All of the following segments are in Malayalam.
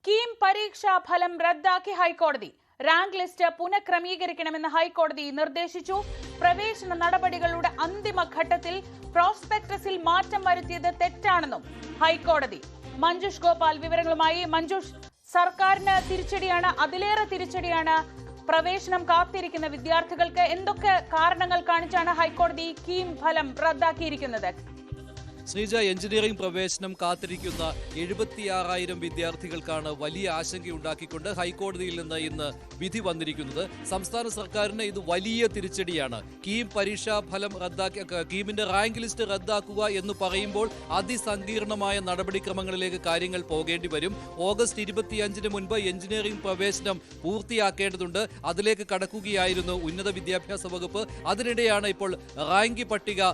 കീം പരീക്ഷാ ഫലം റദ്ദാക്കി ഹൈക്കോടതി. റാങ്ക് ലിസ്റ്റ് പുനഃക്രമീകരിക്കണമെന്ന് ഹൈക്കോടതി നിർദ്ദേശിച്ചു. പ്രവേശന നടപടികളുടെ അന്തിമഘട്ടത്തിൽ പ്രോസ്പെക്ടസിൽ മാറ്റം വരുത്തിയത് തെറ്റാണെന്നും ഹൈക്കോടതി. മഞ്ജുഷ് ഗോപാൽ വിവരങ്ങളുമായി. മഞ്ജുഷ്, സർക്കാരിന് തിരിച്ചടിയാണ്, അതിലേറെ തിരിച്ചടിയാണ് പ്രവേശനം കാത്തിരിക്കുന്ന വിദ്യാർത്ഥികൾക്ക്. എന്തൊക്കെ കാരണങ്ങൾ കാണിച്ചാണ് ഹൈക്കോടതി കീം ഫലം റദ്ദാക്കിയിരിക്കുന്നത്? ശ്രീജ, എഞ്ചിനീയറിംഗ് പ്രവേശനം കാത്തിരിക്കുന്ന 76,000 വിദ്യാർത്ഥികൾക്കാണ് വലിയ ആശങ്കയുണ്ടാക്കിക്കൊണ്ട് ഹൈക്കോടതിയിൽ നിന്ന് ഇന്ന് വിധി വന്നിരിക്കുന്നത്. സംസ്ഥാന സർക്കാരിന് ഇത് വലിയ തിരിച്ചടിയാണ്. കീം പരീക്ഷാ ഫലം കീമിന്റെ റാങ്ക് ലിസ്റ്റ് റദ്ദാക്കുക എന്ന് പറയുമ്പോൾ അതിസങ്കീർണമായ നടപടിക്രമങ്ങളിലേക്ക് കാര്യങ്ങൾ പോകേണ്ടി വരും. ഓഗസ്റ്റ് 25-ന് മുൻപ് എഞ്ചിനീയറിംഗ് പ്രവേശനം പൂർത്തിയാക്കേണ്ടതുണ്ട്. അതിലേക്ക് കടക്കുകയായിരുന്നു ഉന്നത വിദ്യാഭ്യാസ വകുപ്പ്. അതിനിടെയാണ് ഇപ്പോൾ റാങ്ക് പട്ടിക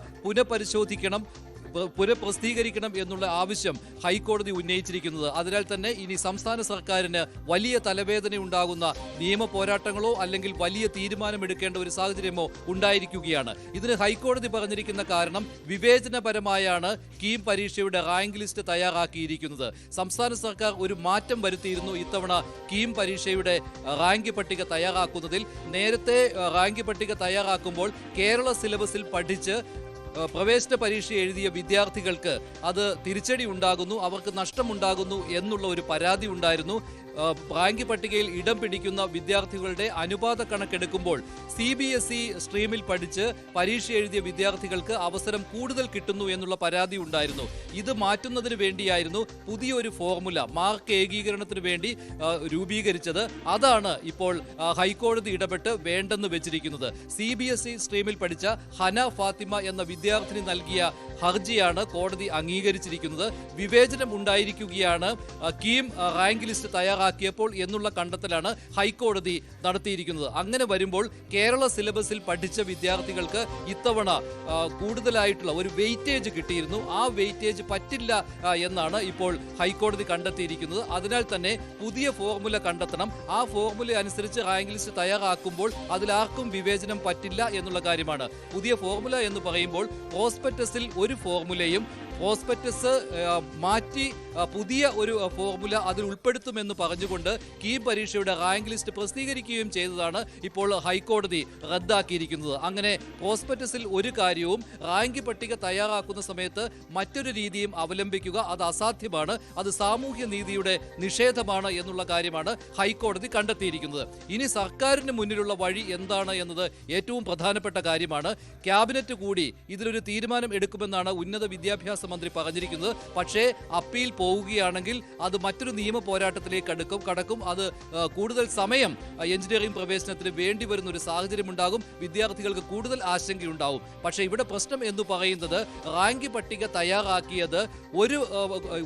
പുനഃപ്രസിദ്ധീകരിക്കണം എന്നുള്ള ആവശ്യം ഹൈക്കോടതി ഉന്നയിച്ചിരിക്കുന്നത്. അതിനാൽ തന്നെ ഇനി സംസ്ഥാന സർക്കാരിന് വലിയ തലവേദന ഉണ്ടാകുന്ന നിയമ പോരാട്ടങ്ങളോ അല്ലെങ്കിൽ വലിയ തീരുമാനമെടുക്കേണ്ട ഒരു സാഹചര്യമോ ഉണ്ടായിരിക്കുകയാണ്. ഇതിന് ഹൈക്കോടതി പറഞ്ഞിരിക്കുന്ന കാരണം വിവേചനപരമായാണ് കീം പരീക്ഷയുടെ റാങ്ക് ലിസ്റ്റ് തയ്യാറാക്കിയിരിക്കുന്നത്. സംസ്ഥാന സർക്കാർ ഒരു മാറ്റം വരുത്തിയിരുന്നു ഇത്തവണ കീം പരീക്ഷയുടെ റാങ്ക് പട്ടിക തയ്യാറാക്കുന്നതിൽ. നേരത്തെ റാങ്ക് പട്ടിക തയ്യാറാക്കുമ്പോൾ കേരള സിലബസിൽ പഠിച്ച് പ്രവേശന പരീക്ഷ എഴുതിയ വിദ്യാർത്ഥികൾക്ക് അത് തിരിച്ചടി ഉണ്ടാകുന്നു, അവർക്ക് നഷ്ടമുണ്ടാകുന്നു എന്നുള്ള ഒരു പരാതി ഉണ്ടായിരുന്നു. റാങ്ക് പട്ടികയിൽ ഇടം പിടിക്കുന്ന വിദ്യാർത്ഥികളുടെ അനുപാത കണക്കെടുക്കുമ്പോൾ CBSE സ്ട്രീമിൽ പഠിച്ച് പരീക്ഷ എഴുതിയ വിദ്യാർത്ഥികൾക്ക് അവസരം കൂടുതൽ കിട്ടുന്നു എന്നുള്ള പരാതി ഉണ്ടായിരുന്നു. ഇത് മാറ്റുന്നതിന് വേണ്ടിയായിരുന്നു പുതിയൊരു ഫോർമുല മാർക്ക് ഏകീകരണത്തിന് വേണ്ടി രൂപീകരിച്ചത്. അതാണ് ഇപ്പോൾ ഹൈക്കോടതി ഇടപെട്ട് വേണ്ടെന്ന് വെച്ചിരിക്കുന്നത്. CBSE സ്ട്രീമിൽ പഠിച്ച ഹന ഫാത്തിമ എന്ന വിദ്യാർത്ഥിനി നൽകിയ ഹർജിയാണ് കോടതി അംഗീകരിച്ചിരിക്കുന്നത്. വിവേചനം ഉണ്ടായിരിക്കുകയാണ് കീം റാങ്ക് ലിസ്റ്റ് തയ്യാറാക്കിയപ്പോൾ എന്നുള്ള കണ്ടെത്തലാണ് ഹൈക്കോടതി നടത്തിയിരിക്കുന്നത്. അങ്ങനെ വരുമ്പോൾ കേരള സിലബസിൽ പഠിച്ച വിദ്യാർത്ഥികൾക്ക് ഇത്തവണ കൂടുതലായിട്ടുള്ള ഒരു വെയിറ്റേജ് കിട്ടിയിരുന്നു. ആ വെയിറ്റേജ് പറ്റില്ല എന്നാണ് ഇപ്പോൾ ഹൈക്കോടതി കണ്ടെത്തിയിരിക്കുന്നത്. അതിനാൽ തന്നെ പുതിയ ഫോർമുല കണ്ടെത്തണം. ആ ഫോർമുല അനുസരിച്ച് റാങ്ക് ലിസ്റ്റ് തയ്യാറാക്കുമ്പോൾ അതിലാർക്കും വിവേചനം പറ്റില്ല എന്നുള്ള കാര്യമാണ്. പുതിയ ഫോർമുല എന്ന് പറയുമ്പോൾ പ്രോസ്പെക്ടസിൽ ഒരു ഫോർമുലയും പ്രോസ്പെക്ടസ് മാറ്റി പുതിയ ഒരു ഫോർമുല അതിൽ ഉൾപ്പെടുത്തുമെന്ന് പറഞ്ഞുകൊണ്ട് കീം പരീക്ഷയുടെ റാങ്ക് ലിസ്റ്റ് പ്രസിദ്ധീകരിക്കുകയും ചെയ്തതാണ് ഇപ്പോൾ ഹൈക്കോടതി റദ്ദാക്കിയിരിക്കുന്നത്. അങ്ങനെ പ്രോസ്പെക്ടസിൽ ഒരു കാര്യവും റാങ്ക് പട്ടിക തയ്യാറാക്കുന്ന സമയത്ത് മറ്റൊരു രീതിയും അവലംബിക്കുക അത് അസാധ്യമാണ്, അത് സാമൂഹ്യ നീതിയുടെ നിഷേധമാണ് എന്നുള്ള കാര്യമാണ് ഹൈക്കോടതി കണ്ടെത്തിയിരിക്കുന്നത്. ഇനി സർക്കാരിന് മുന്നിലുള്ള വഴി എന്താണ് എന്നത് ഏറ്റവും പ്രധാനപ്പെട്ട കാര്യമാണ്. ക്യാബിനറ്റ് കൂടി ഇതിലൊരു തീരുമാനം എടുക്കുമെന്നാണ് ഉന്നത വിദ്യാഭ്യാസ മന്ത്രി പറഞ്ഞിരിക്കുന്നത്. പക്ഷേ അപ്പീൽ പോവുകയാണെങ്കിൽ അത് മറ്റൊരു നിയമ പോരാട്ടത്തിലേക്ക് കടക്കും. അത് കൂടുതൽ സമയം എഞ്ചിനീയറിംഗ് പ്രവേശനത്തിന് വേണ്ടി വരുന്ന ഒരു സാഹചര്യം ഉണ്ടാകും. വിദ്യാർത്ഥികൾക്ക് കൂടുതൽ ആശങ്കയുണ്ടാവും. പക്ഷേ ഇവിടെ പ്രശ്നം എന്ന് പറയുന്നത് റാങ്ക് പട്ടിക തയ്യാറാക്കിയത്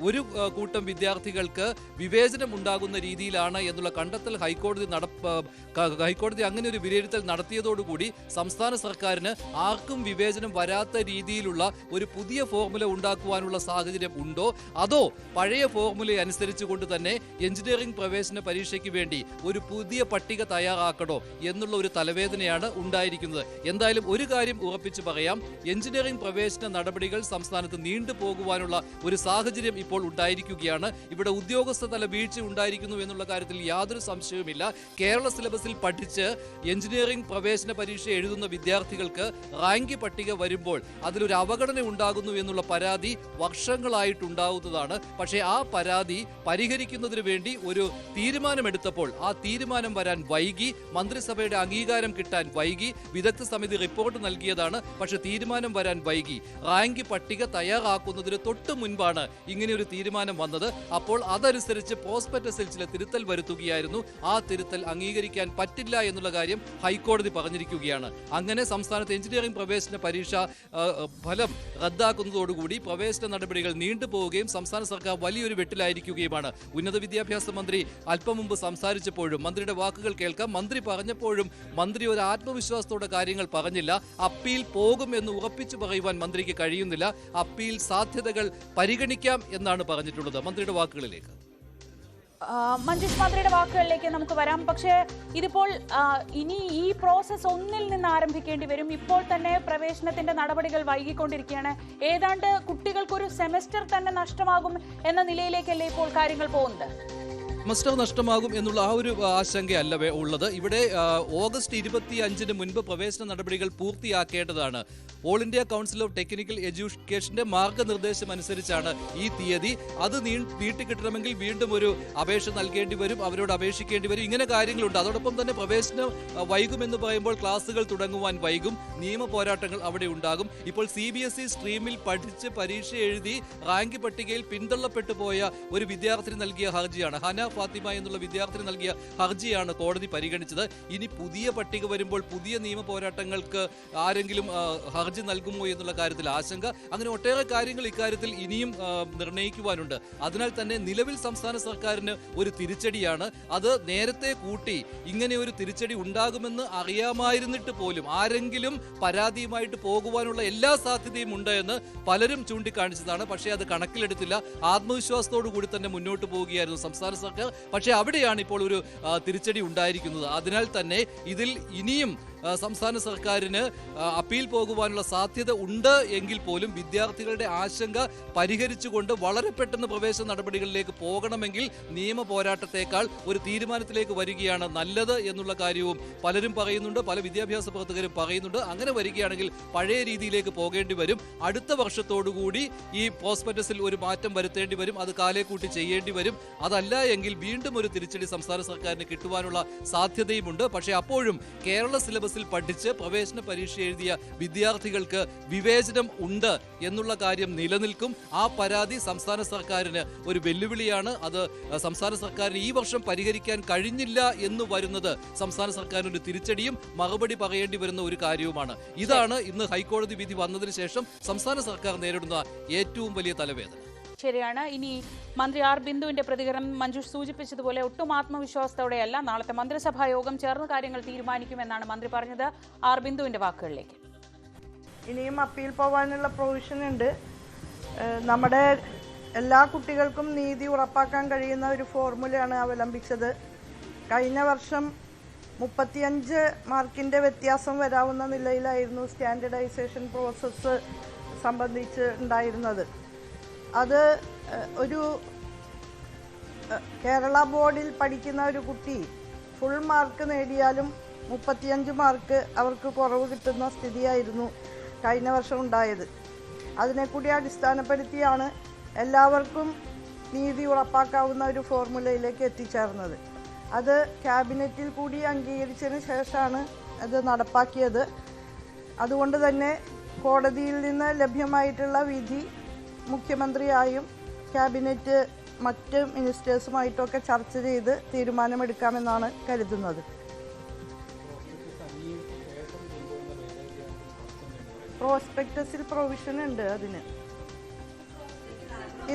ഒരു കൂട്ടം വിദ്യാർത്ഥികൾക്ക് വിവേചനം ഉണ്ടാകുന്ന രീതിയിലാണ് എന്നുള്ള കണ്ടെത്തൽ ഹൈക്കോടതി അങ്ങനെ ഒരു വിലയിരുത്തൽ നടത്തിയതോടുകൂടി സംസ്ഥാന സർക്കാരിന് ആർക്കും വിവേചനം വരാത്ത രീതിയിലുള്ള ഒരു പുതിയ ഫോർമുല ഉണ്ടാക്കുവാനുള്ള സാഹചര്യം ഉണ്ടോ, അതോ പഴയ ഫോർമുല അനുസരിച്ചുകൊണ്ട് തന്നെ എഞ്ചിനീയറിംഗ് പ്രവേശന പരീക്ഷയ്ക്ക് വേണ്ടി ഒരു പുതിയ പട്ടിക തയ്യാറാക്കണോ എന്നുള്ള ഒരു തലവേദനയാണ് ഉണ്ടായിരിക്കുന്നത്. എന്തായാലും ഒരു കാര്യം ഉറപ്പിച്ചു പറയാം, എഞ്ചിനീയറിംഗ് പ്രവേശന നടപടികൾ സംസ്ഥാനത്ത് നീണ്ടുപോകുവാനുള്ള ഒരു സാഹചര്യം ഇപ്പോൾ ഉണ്ടായിരിക്കുകയാണ്. ഇവിടെ ഉദ്യോഗസ്ഥ തല വീഴ്ച ഉണ്ടായിരിക്കുന്നു എന്നുള്ള കാര്യത്തിൽ യാതൊരു സംശയവുമില്ല. കേരള സിലബസിൽ പഠിച്ച് എഞ്ചിനീയറിംഗ് പ്രവേശന പരീക്ഷ എഴുതുന്ന വിദ്യാർത്ഥികൾക്ക് റാങ്ക് പട്ടിക വരുമ്പോൾ അതിലൊരു അവഗണന ഉണ്ടാകുന്നു എന്നുള്ള പരാതി വർഷങ്ങളായിട്ടുണ്ടാവുന്നതാണ്. പക്ഷേ ആ പരാതി പരിഹരിക്കുന്നതിന് വേണ്ടി ഒരു തീരുമാനമെടുത്തപ്പോൾ ആ തീരുമാനം വരാൻ വൈകി, മന്ത്രിസഭയുടെ അംഗീകാരം കിട്ടാൻ വൈകി, വിദഗ്ധ സമിതി റിപ്പോർട്ട് നൽകിയതാണ്. പക്ഷെ തീരുമാനം വരാൻ വൈകി. റാങ്ക് പട്ടിക തയ്യാറാക്കുന്നതിന് തൊട്ട് മുൻപാണ് ഇങ്ങനെയൊരു തീരുമാനം വന്നത്. അപ്പോൾ അതനുസരിച്ച് പ്രോസ്പെക്ടസിൽ ചില തിരുത്തൽ വരുത്തുകയായിരുന്നു. ആ തിരുത്തൽ അംഗീകരിക്കാൻ പറ്റില്ല എന്നുള്ള കാര്യം ഹൈക്കോടതി പറഞ്ഞിരിക്കുകയാണ്. അങ്ങനെ സംസ്ഥാനത്ത് എഞ്ചിനീയറിംഗ് പ്രവേശന പരീക്ഷ ഫലം റദ്ദാക്കുന്നതോടുകൂടി പ്രവേശന നടപടികൾ നീണ്ടുപോവുകയും സംസ്ഥാന സർക്കാർ വലിയൊരു വെട്ടിലായിരിക്കുകയുമാണ്. ഉന്നത വിദ്യാഭ്യാസ മന്ത്രി അല്പം മുമ്പ് സംസാരിച്ചപ്പോഴും മന്ത്രിയുടെ വാക്കുകൾ കേൾക്കാം. മന്ത്രി പറഞ്ഞപ്പോഴും മന്ത്രി ഒരു ആത്മവിശ്വാസത്തോടെ കാര്യങ്ങൾ പറഞ്ഞില്ല. അപ്പീൽ പോകും എന്ന് ഉറപ്പിച്ചു പറയുവാൻ മന്ത്രിക്ക് കഴിയുന്നില്ല. അപ്പീൽ സാധ്യതകൾ പരിഗണിക്കാം എന്നാണ് പറഞ്ഞിട്ടുള്ളത്. മന്ത്രിയുടെ വാക്കുകളിലേക്ക്. മഞ്ജുഷ്, മന്ത്രിയുടെ വാക്കുകളിലേക്ക് നമുക്ക് വരാം. പക്ഷേ ഇതിപ്പോൾ ഇനി ഈ പ്രോസസ്സ് ഒന്നിൽ നിന്ന് ആരംഭിക്കേണ്ടി വരും. ഇപ്പോൾ തന്നെ പ്രവേശനത്തിന്റെ നടപടികൾ വൈകിക്കൊണ്ടിരിക്കുകയാണ്. ഏതാണ്ട് കുട്ടികൾക്കൊരു സെമസ്റ്റർ തന്നെ നഷ്ടമാകും എന്ന നിലയിലേക്കല്ലേ ഇപ്പോൾ കാര്യങ്ങൾ പോകുന്നത്? സെമസ്റ്റർ നഷ്ടമാകും എന്നുള്ള ആ ഒരു ആശങ്കയല്ല ഉള്ളത്. ഇവിടെ ഓഗസ്റ്റ് 25-ന് മുൻപ് പ്രവേശന നടപടികൾ പൂർത്തിയാക്കേണ്ടതാണ്. All India council of technical എഡ്യൂക്കേഷന്റെ മാർഗനിർദ്ദേശം അനുസരിച്ചാണ് ഈ തീയതി. അത് നീട്ടിക്കിട്ടണമെങ്കിൽ വീണ്ടും ഒരു അപേക്ഷ നൽകേണ്ടി വരും, അവരോട് അപേക്ഷിക്കേണ്ടി വരും. ഇങ്ങനെ കാര്യങ്ങളുണ്ട്. അതോടൊപ്പം തന്നെ പ്രവേശനം വൈകുമെന്ന് പറയുമ്പോൾ ക്ലാസുകൾ തുടങ്ങുവാൻ വൈകും, നിയമ പോരാട്ടങ്ങൾ അവിടെ ഉണ്ടാകും. ഇപ്പോൾ CBSE സ്ട്രീമിൽ പഠിച്ച് പരീക്ഷ എഴുതി റാങ്ക് പട്ടികയിൽ പിന്തള്ളപ്പെട്ടു പോയ ഒരു വിദ്യാർത്ഥിനി നൽകിയ ഹർജിയാണ്, ഹന ഫാത്തിമ എന്നുള്ള വിദ്യാർത്ഥിനി നൽകിയ ഹർജിയാണ് കോടതി പരിഗണിച്ചത്. ഇനി പുതിയ പട്ടിക വരുമ്പോൾ പുതിയ നിയമ പോരാട്ടങ്ങൾക്ക് ആരെങ്കിലും ഹർജി നൽകുമോ എന്നുള്ള കാര്യത്തിൽ ആശങ്ക. അങ്ങനെ ഒട്ടേറെ കാര്യങ്ങൾ ഇക്കാര്യത്തിൽ ഇനിയും നിർണ്ണയിക്കുവാനുണ്ട്. അതിനാൽ തന്നെ നിലവിൽ സംസ്ഥാന സർക്കാരിന് ഒരു തിരിച്ചടിയാണ്. അത് നേരത്തെ കൂട്ടി ഇങ്ങനെ ഒരു തിരിച്ചടി ഉണ്ടാകുമെന്ന് അറിയാമായിരുന്നിട്ട് പോലും ആരെങ്കിലും പരാതിയുമായിട്ട് പോകുവാനുള്ള എല്ലാ സാധ്യതയും ഉണ്ട് എന്ന് പലരും ചൂണ്ടിക്കാണിച്ചതാണ്. പക്ഷേ അത് കണക്കിലെടുത്തില്ല. ആത്മവിശ്വാസത്തോടു കൂടി തന്നെ മുന്നോട്ട് പോവുകയായിരുന്നു സംസ്ഥാന സർക്കാർ. പക്ഷേ അവിടെയാണ് ഇപ്പോൾ ഒരു തിരിച്ചടി ഉണ്ടായിരിക്കുന്നത്. അതിനാൽ തന്നെ ഇതിൽ ഇനിയും സംസ്ഥാന സർക്കാരിന് അപ്പീൽ പോകുവാനുള്ള സാധ്യത ഉണ്ട് എങ്കിൽ പോലും വിദ്യാർത്ഥികളുടെ ആശങ്ക പരിഹരിച്ചുകൊണ്ട് വളരെ പെട്ടെന്ന് പ്രവേശന നടപടികളിലേക്ക് പോകണമെങ്കിൽ നിയമ പോരാട്ടത്തെക്കാൾ ഒരു തീരുമാനത്തിലേക്ക് വരികയാണ് നല്ലത് എന്നുള്ള കാര്യവും പലരും പറയുന്നുണ്ട്, പല വിദ്യാഭ്യാസ പ്രവർത്തകരും പറയുന്നുണ്ട്. അങ്ങനെ വരികയാണെങ്കിൽ പഴയ രീതിയിലേക്ക് പോകേണ്ടി വരും. അടുത്ത വർഷത്തോടുകൂടി ഈ പ്രോസ്പെക്ടസിൽ ഒരു മാറ്റം വരുത്തേണ്ടി വരും. അത് കാലേക്കൂട്ടി ചെയ്യേണ്ടി വരും. അതല്ല എങ്കിൽ വീണ്ടും ഒരു തിരിച്ചടി സംസ്ഥാന സർക്കാരിന് കിട്ടുവാനുള്ള സാധ്യതയുമുണ്ട്. പക്ഷേ അപ്പോഴും കേരള സിലബസിൽ പഠിച്ച് പ്രവേശന പരീക്ഷ എഴുതിയ വിദ്യാർത്ഥികൾക്ക് വിവേചനം ഉണ്ട് എന്നുള്ള കാര്യം നിലനിൽക്കും. ആ പരാതി സംസ്ഥാന സർക്കാരിന് ഒരു വെല്ലുവിളിയാണ്. അത് സംസ്ഥാന സർക്കാരിന് ഈ വർഷം പരിഹരിക്കാൻ കഴിഞ്ഞില്ല എന്ന് വരുന്നത് സംസ്ഥാന സർക്കാരിന് ഒരു തിരിച്ചടിയും മറുപടി പറയേണ്ടി വരുന്ന ഒരു കാര്യവുമാണ്. ഇതാണ് ഇന്ന് ഹൈക്കോടതി വിധി വന്നതിന് ശേഷം സംസ്ഥാന സർക്കാർ നേരിടുന്ന ഏറ്റവും വലിയ തലവേദന. ശരിയാണ്. ഇനി മന്ത്രി ആർ ബിന്ദുവിന്റെ പ്രതികരണം മഞ്ജുഷ് സൂചിപ്പിച്ചതുപോലെ ഒട്ടും ആത്മവിശ്വാസത്തോടെയല്ല. നാളത്തെ മന്ത്രിസഭാ യോഗം ചേർന്ന് കാര്യങ്ങൾ തീരുമാനിക്കുമെന്നാണ് മന്ത്രി പറഞ്ഞത്. ആർ ബിന്ദുവിന്റെ വാക്കുകളിലേക്ക്. ഇനിയും അപ്പീൽ പോകാനുള്ള പ്രൊവിഷൻ ഉണ്ട്. നമ്മുടെ എല്ലാ കുട്ടികൾക്കും നീതി ഉറപ്പാക്കാൻ കഴിയുന്ന ഒരു ഫോർമുലയാണ് അവലംബിച്ചത്. കഴിഞ്ഞ വർഷം 35 മാർക്കിൻ്റെ വ്യത്യാസം വരാവുന്ന നിലയിലായിരുന്നു സ്റ്റാൻഡർഡൈസേഷൻ പ്രോസസ്സ് സംബന്ധിച്ച് ഉണ്ടായിരുന്നത്. അത് ഒരു കേരള ബോർഡിൽ പഠിക്കുന്ന ഒരു കുട്ടി ഫുൾ മാർക്ക് നേടിയാലും 35 മാർക്ക് അവർക്ക് കുറവ് കിട്ടുന്ന സ്ഥിതിയായിരുന്നു കഴിഞ്ഞ വർഷം ഉണ്ടായത്. അതിനെക്കൂടി അടിസ്ഥാനപ്പെടുത്തിയാണ് എല്ലാവർക്കും നീതി ഉറപ്പാക്കാവുന്ന ഒരു ഫോർമുലയിലേക്ക് എത്തിച്ചേർന്നത്. അത് ക്യാബിനറ്റിൽ കൂടി അംഗീകരിച്ചതിന് ശേഷമാണ് അത് നടപ്പാക്കിയത്. അതുകൊണ്ട് തന്നെ കോടതിയിൽ നിന്ന് ലഭ്യമായിട്ടുള്ള വിധി മുഖ്യമന്ത്രിയായും ക്യാബിനറ്റ് മറ്റ് മിനിസ്റ്റേഴ്സുമായിട്ടൊക്കെ ചർച്ച ചെയ്ത് തീരുമാനമെടുക്കാമെന്നാണ് കരുതുന്നത്. പ്രോസ്പെക്ടസിൽ പ്രൊവിഷൻ ഉണ്ട് അതിന്.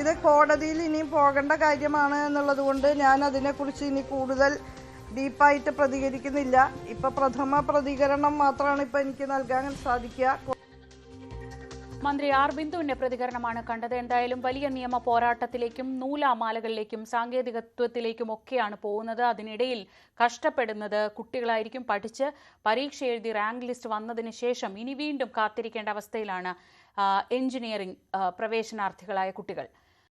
ഇത് കോടതിയിൽ ഇനി പോകേണ്ട കാര്യമാണ് എന്നുള്ളത് കൊണ്ട് ഞാൻ അതിനെക്കുറിച്ച് ഇനി കൂടുതൽ ഡീപ്പായിട്ട് പ്രതികരിക്കുന്നില്ല. ഇപ്പം പ്രഥമ പ്രതികരണം മാത്രമാണ് ഇപ്പം എനിക്ക് നൽകാൻ സാധിക്കുക. മന്ത്രി ആർ ബിന്ദുവിന്റെ പ്രതികരണമാണ് കണ്ടത്. എന്തായാലും വലിയ നിയമ പോരാട്ടത്തിലേക്കും നൂലാമാലകളിലേക്കും സാങ്കേതികത്വത്തിലേക്കും ഒക്കെയാണ് പോകുന്നത്. അതിനിടയിൽ കഷ്ടപ്പെടുന്നത് കുട്ടികളായിരിക്കും. പഠിച്ച് പരീക്ഷ എഴുതി റാങ്ക് ലിസ്റ്റ് വന്നതിന് ശേഷം ഇനി വീണ്ടും കാത്തിരിക്കേണ്ട അവസ്ഥയിലാണ് എഞ്ചിനീയറിംഗ് പ്രവേശനാർത്ഥികളായ കുട്ടികൾ.